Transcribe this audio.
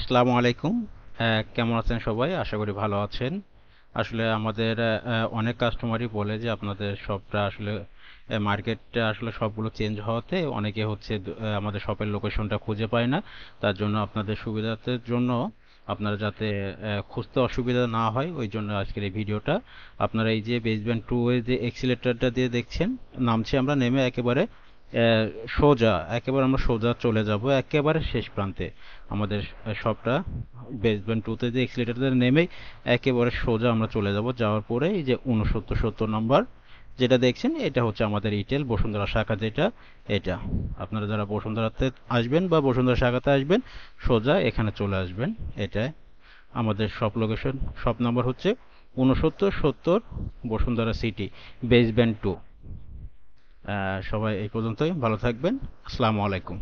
আসসালামু আলাইকুম। কেমন আছেন সবাই? আশা করি ভালো আছেন। আসলে আমাদের অনেক কাস্টমারই বলে যে আপনাদের শপটা আসলে মার্কেটটা আসলে সবগুলো চেঞ্জ হওয়াতে অনেকে হচ্ছে আমাদের শপের লোকেশনটা খুঁজে পায় না। তার জন্য আপনাদের সুবিধার্থের জন্য আপনারা যাতে খুঁজতে অসুবিধা না হয় ওই জন্য আজকের এই ভিডিওটা। আপনারা এই যে বেসমেন্ট 2 এর যে এক্সিলেটরটা দিয়ে দেখছেন, নামছি আমরা, নেমে একেবারে সোজা, একেবারে আমরা সোজা চলে যাব একেবারে শেষ প্রান্তে। আমাদের শপটা বেসমেন্ট 2 তে যে এক্সিলেটর নেমেই একেবারে সোজা আমরা চলে যাব। যাওয়ার পরে এই যে 6970 নম্বর যেটা দেখছেন, এটা হচ্ছে আমাদের রিটেল বসুন্ধরা শাখা, যেটা এটা। আপনারা যারা বসুন্ধরাতে আসবেন বা বসুন্ধরা শাখাতে আসবেন, সোজা এখানে চলে আসবেন। এটা আমাদের শপ লোকেশন। শপ নাম্বার হচ্ছে 6970, বসুন্ধরা সিটি, বেসমেন্ট 2। সবাই এই পর্যন্তই, ভালো থাকবেন। আসসালামু আলাইকুম।